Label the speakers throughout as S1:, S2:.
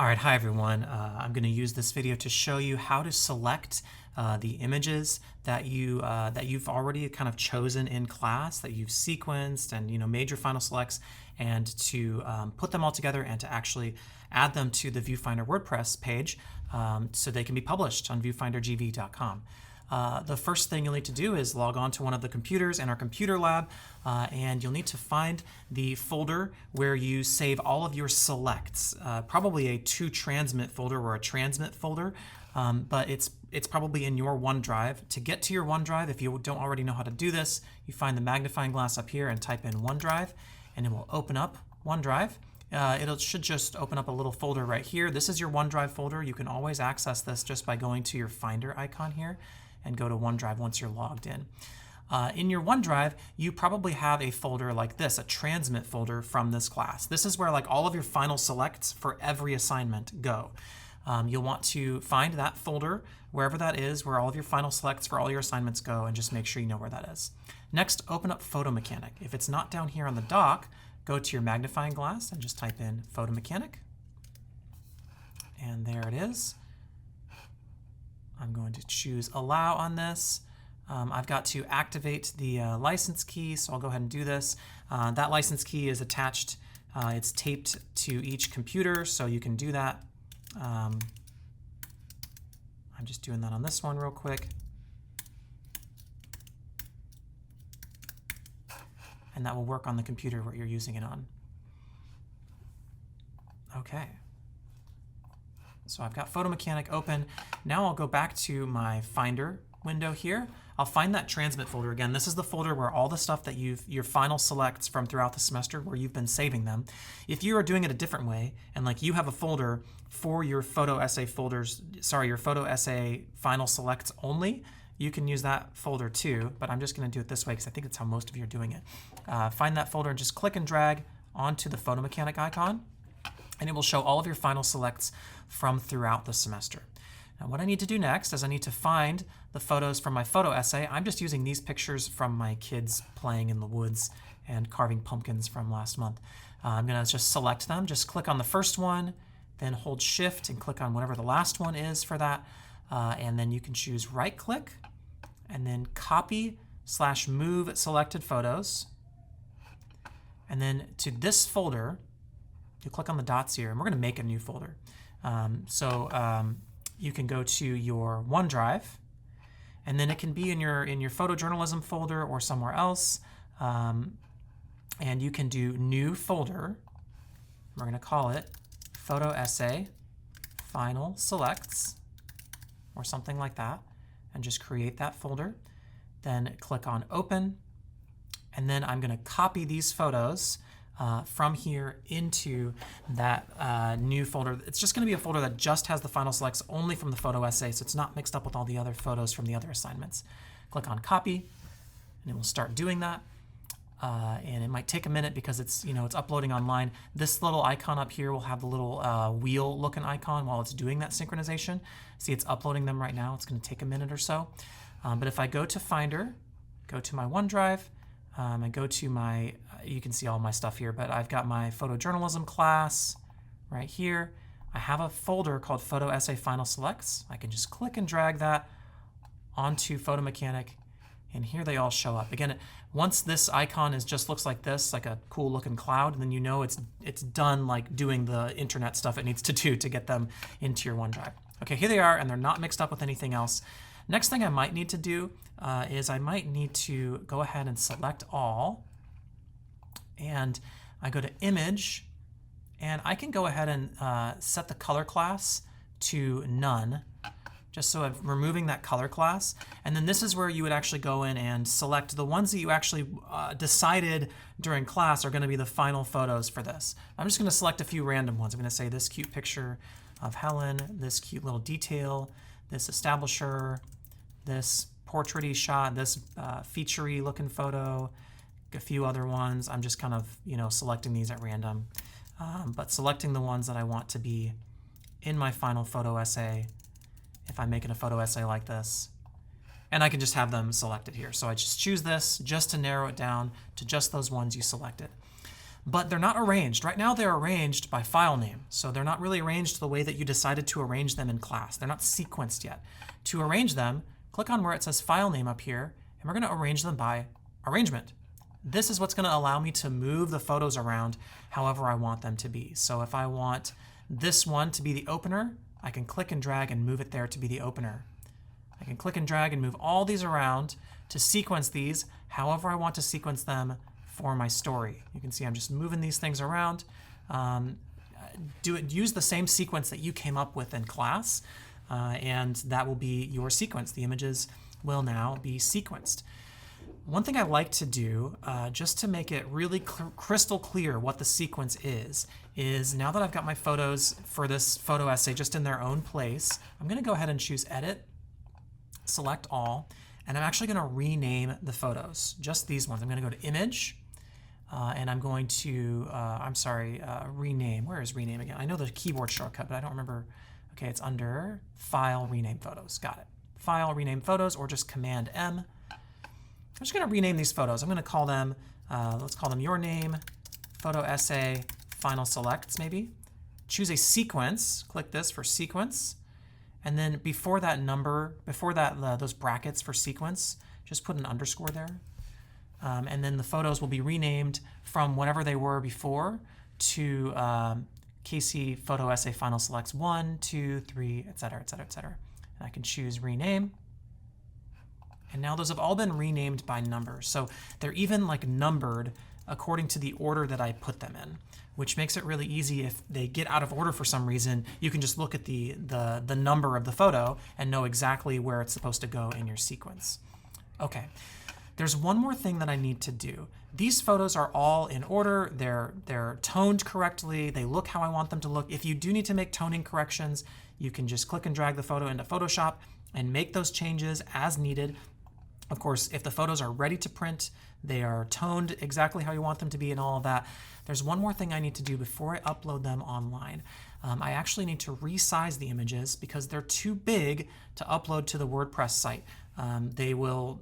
S1: All right, hi everyone. I'm going to use this video to show you how to select the images that you've already kind of chosen in class, that you've sequenced and made your final selects, and to put them all together and to actually add them to the Viewfinder WordPress page so they can be published on viewfindergv.com. The first thing you'll need to do is log on to one of the computers in our computer lab, and you'll need to find the folder where you save all of your selects, probably a to-transmit folder or a transmit folder, but it's probably in your OneDrive. To get to your OneDrive, if you don't already know how to do this, you find the magnifying glass up here and type in OneDrive, and it will open up OneDrive. It should just open up a little folder right here. This is your OneDrive folder. You can always access this just by going to your Finder icon here and go to OneDrive once you're logged in. In your OneDrive, you probably have a folder like this, a transmit folder from this class. This is where like all of your final selects for every assignment go. You'll want to find that folder, wherever that is, where all of your final selects for all your assignments go, and just make sure you know where that is. Next, open up Photo Mechanic. If it's not down here on the dock, go to your magnifying glass and just type in Photo Mechanic. And there it is. I'm going to choose Allow on this. I've got to activate the license key, so I'll go ahead and do this. That license key is attached, it's taped to each computer, so you can do that. I'm just doing that on this one real quick. And that will work on the computer where you're using it on. Okay. So I've got Photo Mechanic open. Now I'll go back to my Finder window here. I'll find that transmit folder again. This is the folder where all the stuff that your final selects from throughout the semester, where you've been saving them. If you are doing it a different way, and like you have a folder for your photo essay folders, your photo essay final selects only, you can use that folder too, but I'm just gonna do it this way because I think it's how most of you are doing it. Find that folder and just click and drag onto the Photo Mechanic icon, and it will show all of your final selects from throughout the semester. Now what I need to do next is I need to find the photos from my photo essay. I'm just using these pictures from my kids playing in the woods and carving pumpkins from last month. I'm gonna just select them, just click on the first one, then hold Shift and click on whatever the last one is for that, and then you can choose right click and then copy/move selected photos. And then to this folder, you click on the dots here, and we're going to make a new folder. You can go to your OneDrive, and then it can be in your photojournalism folder or somewhere else. And you can do new folder. We're going to call it Photo Essay Final Selects or something like that, and just create that folder. Then click on Open, and then I'm going to copy these photos from here into that new folder. It's just going to be a folder that just has the final selects only from the photo essay, so it's not mixed up with all the other photos from the other assignments. Click on Copy, and it will start doing that. And it might take a minute because it's uploading online. This little icon up here will have the little wheel-looking icon while it's doing that synchronization. See, it's uploading them right now. It's going to take a minute or so. But if I go to Finder, go to my OneDrive, and go to my, you can see all my stuff here, but I've got my photojournalism class right here. I have a folder called Photo Essay Final Selects. I can just click and drag that onto Photo Mechanic, and here they all show up. Again, once this icon just looks like this, like a cool looking cloud, then you know it's done like doing the internet stuff it needs to do to get them into your OneDrive. Okay, here they are, and they're not mixed up with anything else. Next thing I might need to do is I might need to go ahead and select all, and I go to Image, and I can go ahead and set the color class to none, just so I'm removing that color class. And then this is where you would actually go in and select the ones that you actually decided during class are going to be the final photos for this. I'm just going to select a few random ones. I'm going to say this cute picture of Helen, this cute little detail, this establisher, this portrait-y shot, this feature-y looking photo, a few other ones. I'm just kind of selecting these at random, but selecting the ones that I want to be in my final photo essay if I'm making a photo essay like this. And I can just have them selected here. So I just choose this just to narrow it down to just those ones you selected. but they're not arranged. Right now they're arranged by file name, so they're not really arranged the way that you decided to arrange them in class. They're not sequenced yet. To arrange them, click on where it says file name up here, and we're going to arrange them by arrangement. This is what's going to allow me to move the photos around however I want them to be. So if I want this one to be the opener, I can click and drag and move it there to be the opener. I can click and drag and move all these around to sequence these however I want to sequence them for my story. You can see I'm just moving these things around. Use the same sequence that you came up with in class, and that will be your sequence. The images will now be sequenced. One thing I like to do, just to make it really crystal clear what the sequence is now that I've got my photos for this photo essay just in their own place, I'm going to go ahead and choose Edit, select All, and I'm actually going to rename the photos, just these ones. I'm going to go to Image, and I'm going to, rename. Where is rename again? I know the keyboard shortcut, but I don't remember. Okay, it's under File, Rename Photos. Got it. File, Rename Photos, or just Command M. I'm just going to rename these photos. I'm going to call them, let's call them Your Name, Photo Essay, Final Selects maybe. Choose a sequence. Click this for sequence. And then before that number, before that those brackets for sequence, just put an underscore there. And then the photos will be renamed from whatever they were before to KC Photo Essay Final Selects 1, 2, 3, etc., etc., etc. And I can choose Rename. And now those have all been renamed by number. So they're even like numbered according to the order that I put them in, which makes it really easy. If they get out of order for some reason, you can just look at the number of the photo and know exactly where it's supposed to go in your sequence. Okay, there's one more thing that I need to do. These photos are all in order. They're toned correctly. They look how I want them to look. If you do need to make toning corrections, you can just click and drag the photo into Photoshop and make those changes as needed. Of course, if the photos are ready to print, they are toned exactly how you want them to be and all of that. There's one more thing I need to do before I upload them online. I actually need to resize the images because they're too big to upload to the WordPress site. They will,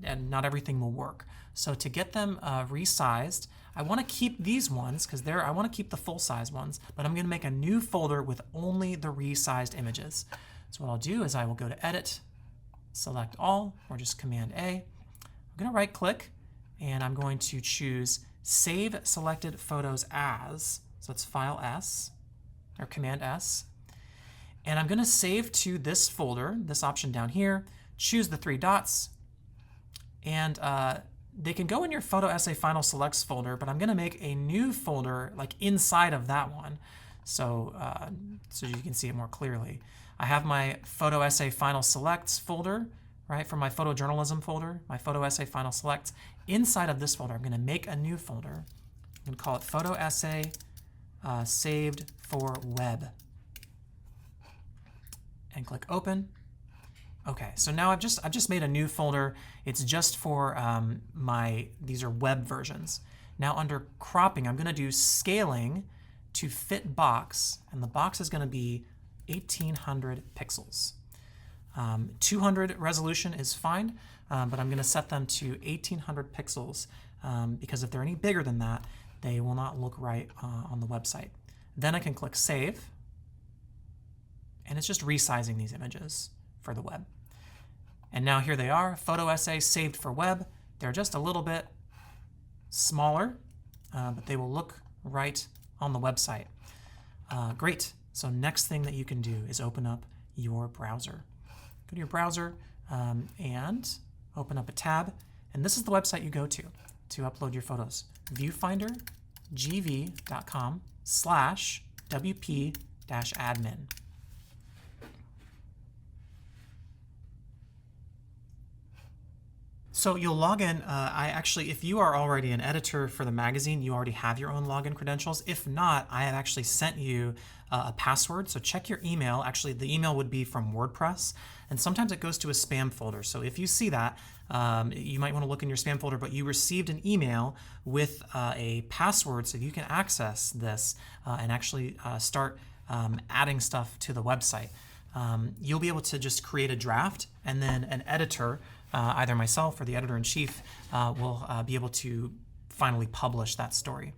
S1: and not everything will work. So to get them resized, I want to keep these ones because I want to keep the full size ones, but I'm going to make a new folder with only the resized images. So what I'll do is I will go to Edit, select All, or just Command A. I'm going to right click and I'm going to choose Save Selected Photos As. So it's File S or Command S. And I'm going to save to this folder, this option down here, choose the three dots, and they can go in your Photo Essay Final Selects folder, but I'm going to make a new folder like inside of that one so you can see it more clearly. I have my Photo Essay Final Selects folder, right, from my photojournalism folder, my Photo Essay Final Selects. Inside of this folder, I'm going to make a new folder. I'm going to call it Photo Essay Saved for Web. And click Open. Okay, so now I've just made a new folder. It's just for these are web versions. Now under cropping, I'm going to do scaling to fit box, and the box is going to be 1800 pixels. 200 resolution is fine, but I'm going to set them to 1800 pixels because if they're any bigger than that, they will not look right on the website. Then I can click Save, and it's just resizing these images for the web. And now here they are, Photo Essay saved for web. They're just a little bit smaller, but they will look right on the website. Great. So next thing that you can do is open up your browser. Go to your browser and open up a tab. And this is the website you go to upload your photos. viewfindergv.com/wp-admin. So you'll log in. If you are already an editor for the magazine, you already have your own login credentials. If not, I have actually sent you a password. So check your email. Actually, the email would be from WordPress, and sometimes it goes to a spam folder. So if you see that, you might want to look in your spam folder, but you received an email with a password so you can access this and actually start adding stuff to the website. You'll be able to just create a draft, and then an editor, either myself or the editor-in-chief, will be able to finally publish that story.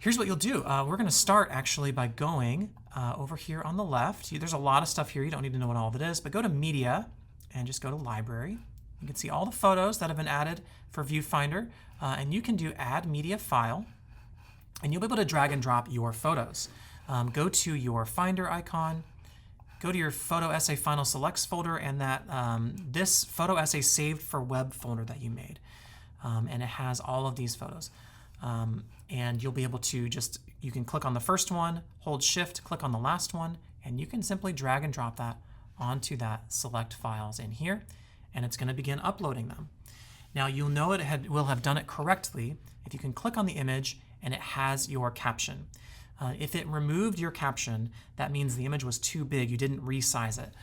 S1: Here's what you'll do. We're going to start actually by going over here on the left. There's a lot of stuff here. You don't need to know what all of it is, but go to Media and just go to Library. You can see all the photos that have been added for Viewfinder, and you can do Add Media File, and you'll be able to drag and drop your photos. Go to your Finder icon, go to your Photo Essay Final Selects folder, and that this Photo Essay Saved for Web folder that you made, and it has all of these photos. And you'll be able to you can click on the first one, hold Shift, click on the last one, and you can simply drag and drop that onto that select files in here, and it's going to begin uploading them. Now you'll know it will have done it correctly if you can click on the image and it has your caption. If it removed your caption, that means the image was too big, you didn't resize it.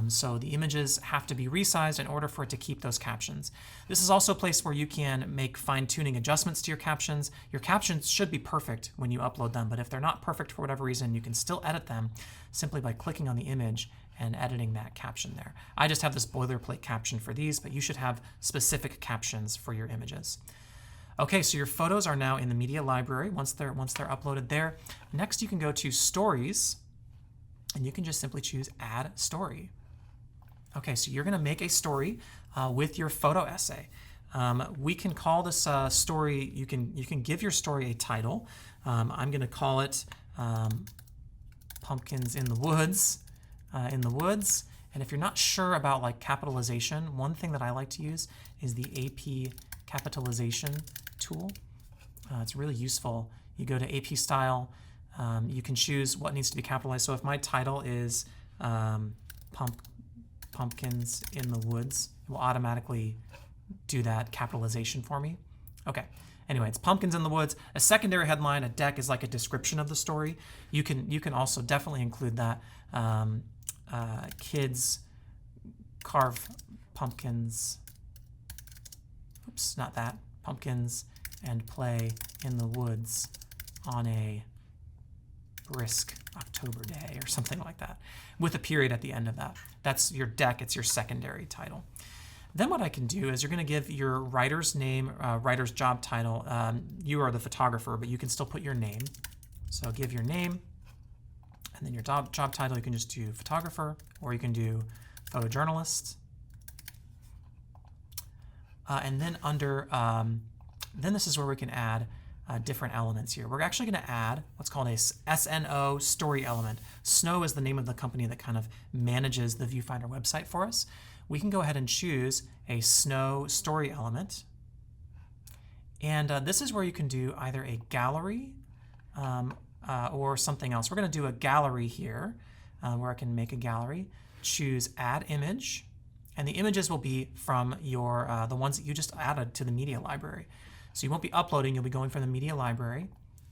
S1: So the images have to be resized in order for it to keep those captions. This is also a place where you can make fine-tuning adjustments to your captions. Your captions should be perfect when you upload them, but if they're not perfect for whatever reason, you can still edit them simply by clicking on the image and editing that caption there. I just have this boilerplate caption for these, but you should have specific captions for your images. Okay, so your photos are now in the media library once they're uploaded there. Next, you can go to Stories, and you can just simply choose Add Story. Okay, so you're going to make a story with your photo essay. We can call this story. You can give your story a title. I'm going to call it Pumpkins in the Woods. And if you're not sure about like capitalization, one thing that I like to use is the AP capitalization tool. It's really useful. You go to AP Style. You can choose what needs to be capitalized. So if my title is Pumpkins in the Woods, it will automatically do that capitalization for me. Okay. Anyway, it's Pumpkins in the Woods. A secondary headline, a deck, is like a description of the story. You can also definitely include that. Kids carve pumpkins. Oops, not that. Pumpkins and play in the woods on a brisk October day or something like that, with a period at the end of that. That's your deck. It's your secondary title. Then what I can do is you're going to give your writer's name, writer's job title. You are the photographer, but you can still put your name. So give your name, and then your job title. You can just do photographer, or you can do photojournalist. And then under, then this is where we can add different elements here. We're actually going to add what's called a SNO story element. SNO is the name of the company that kind of manages the Viewfinder website for us. We can go ahead and choose a SNO story element. And this is where you can do either a gallery or something else. We're going to do a gallery here, where I can make a gallery, choose Add Image, and the images will be from your the ones that you just added to the media library. So you won't be uploading, you'll be going from the media library.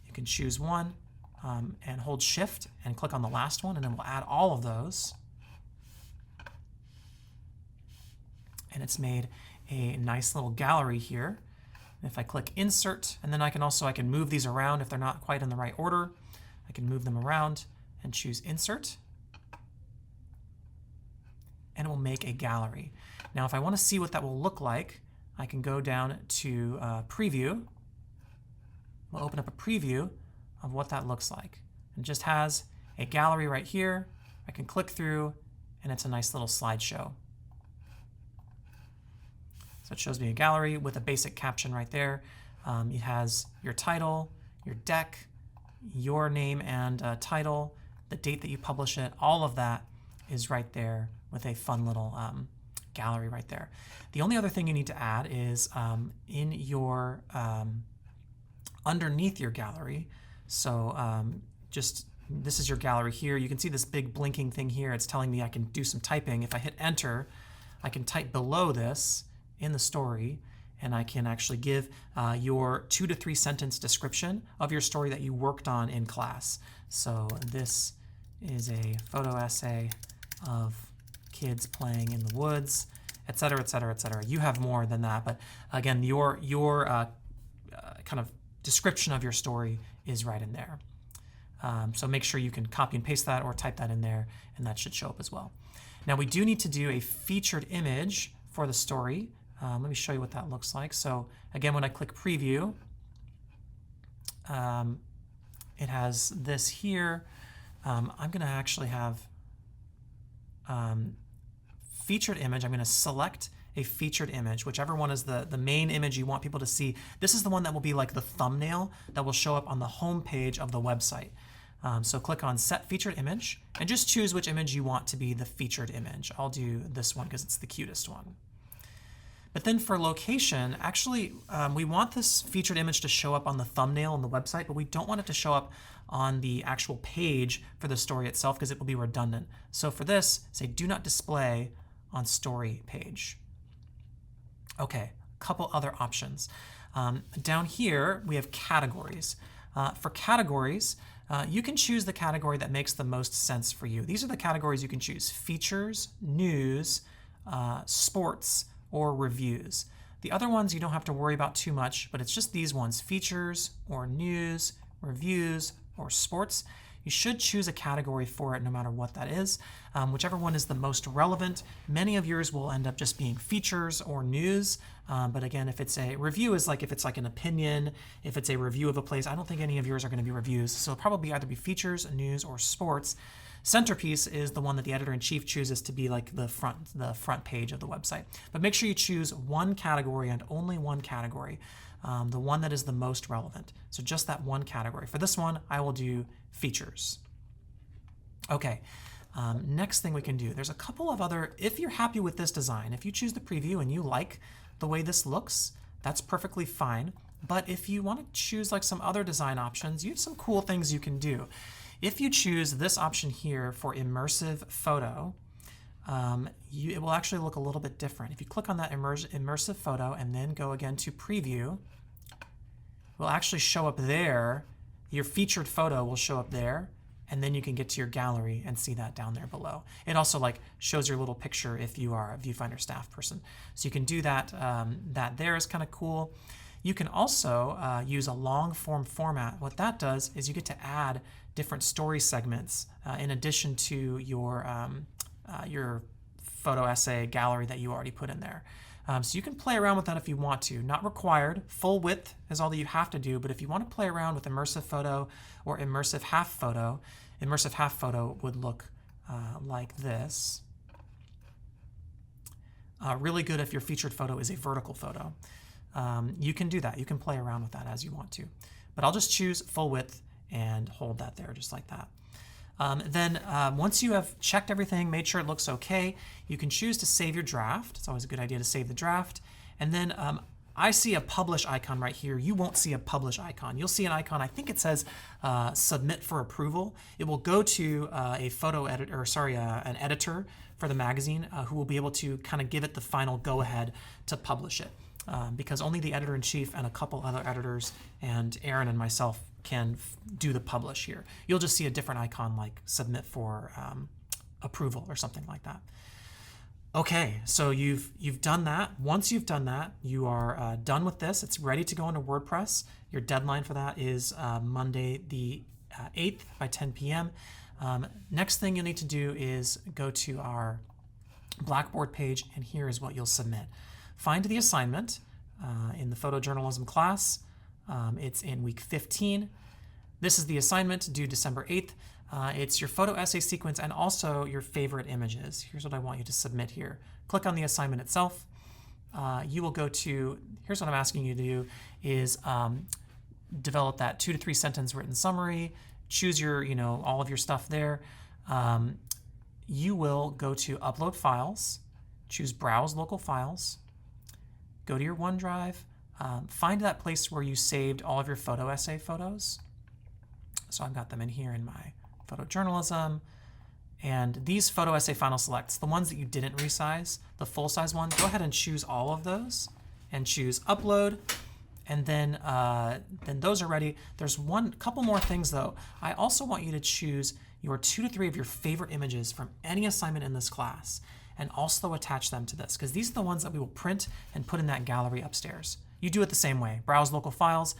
S1: You can choose one and hold Shift and click on the last one, and then we'll add all of those. And it's made a nice little gallery here. And if I click Insert, and then I can move these around if they're not quite in the right order. I can move them around and choose Insert. And it will make a gallery. Now if I want to see what that will look like, I can go down to Preview. We'll open up a preview of what that looks like. It just has a gallery right here. I can click through, and it's a nice little slideshow. So it shows me a gallery with a basic caption right there. It has your title, your deck, your name and title, the date that you publish it. All of that is right there with a fun little gallery right there. The only other thing you need to add is in your underneath your gallery. So this is your gallery here. You can see this big blinking thing here. It's telling me I can do some typing. If I hit Enter, I can type below this in the story, and I can actually give your 2 to 3 sentence description of your story that you worked on in class. So this is a photo essay of kids playing in the woods, etc., etc., etc. You have more than that, but again, your kind of description of your story is right in there. So make sure you can copy and paste that or type that in there, and that should show up as well. Now we do need to do a featured image for the story. Let me show you what that looks like. So again, when I click Preview, it has this here. I'm going to actually have featured image. I'm going to select a featured image, whichever one is the main image you want people to see. This is the one that will be like the thumbnail that will show up on the home page of the website. So click on Set Featured Image and just choose which image you want to be the featured image. I'll do this one because it's the cutest one. But then for location, actually, we want this featured image to show up on the thumbnail on the website, but we don't want it to show up on the actual page for the story itself because it will be redundant. So for this, say do not display on story page. Okay, a couple other options. Down here, we have categories. For categories, you can choose the category that makes the most sense for you. These are the categories you can choose: features, news, sports, or reviews. The other ones you don't have to worry about too much, but it's just these ones: features, or news, reviews, or sports. You should choose a category for it no matter what that is. Whichever one is the most relevant. Many of yours will end up just being features or news. But again, if it's a review, is like if it's like an opinion, if it's a review of a place, I don't think any of yours are going to be reviews. So it'll probably either be features, news, or sports. Centerpiece is the one that the editor-in-chief chooses to be like the front page of the website. But make sure you choose one category and only one category, the one that is the most relevant. So just that one category. For this one, I will do features. Okay, next thing we can do, there's a couple of other, if you're happy with this design, if you choose the preview and you like the way this looks, that's perfectly fine. But if you want to choose like some other design options, you have some cool things you can do. If you choose this option here for immersive photo, it will actually look a little bit different. If you click on that immersive photo and then go again to preview, it will actually show up there. Your featured photo will show up there, and then you can get to your gallery and see that down there below. It also like shows your little picture if you are a Viewfinder staff person. So you can do that. That there is kind of cool. You can also use a long form format. What that does is you get to add different story segments in addition to your photo essay gallery that you already put in there. So you can play around with that if you want to. Not required. Full width is all that you have to do, but if you want to play around with immersive photo or immersive half photo would look like this. Really good if your featured photo is a vertical photo. You can do that. You can play around with that as you want to. But I'll just choose full width and hold that there just like that. Then once you have checked everything, made sure it looks okay, you can choose to save your draft. It's always a good idea to save the draft. And then I see a publish icon right here. You won't see a publish icon. You'll see an icon, I think it says submit for approval. It will go to a photo editor, an editor for the magazine who will be able to kind of give it the final go-ahead to publish it. Because only the editor-in-chief and a couple other editors and Aaron and myself can do the publish here. You'll just see a different icon like submit for approval or something like that. Okay, so you've done that. Once you've done that, you are done with this. It's ready to go into WordPress. Your deadline for that is Monday the 8th by 10 p.m. Next thing you'll need to do is go to our Blackboard page, and here is what you'll submit. Find the assignment in the photojournalism class. It's in week 15. This is the assignment due December 8th. It's your photo essay sequence and also your favorite images. Here's what I want you to submit here. Click on the assignment itself. You will go to, here's what I'm asking you to do, is develop that 2 to 3 sentence written summary. Choose your, all of your stuff there. You will go to upload files, choose browse local files, go to your OneDrive, find that place where you saved all of your photo essay photos. So I've got them in here in my photojournalism. And these photo essay final selects, the ones that you didn't resize, the full size ones, go ahead and choose all of those and choose upload. And then those are ready. There's couple more things though. I also want you to choose your 2 to 3 of your favorite images from any assignment in this class and also attach them to this, because these are the ones that we will print and put in that gallery upstairs. You do it the same way. Browse local files.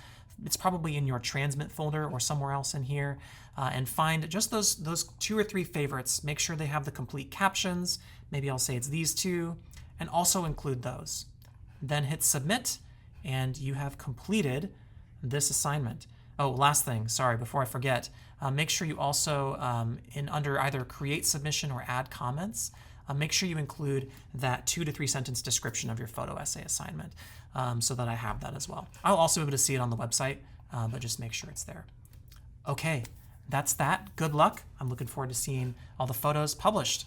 S1: It's probably in your transmit folder or somewhere else in here, and find just those 2 or 3 favorites. Make sure they have the complete captions. Maybe I'll say it's these 2, and also include those. Then hit submit, and you have completed this assignment. Oh, last thing, sorry, before I forget, make sure you also, under either create submission or add comments, make sure you include that 2 to 3 sentence description of your photo essay assignment so that I have that as well. I'll also be able to see it on the website, but just make sure it's there. Okay, that's that. Good luck. I'm looking forward to seeing all the photos published.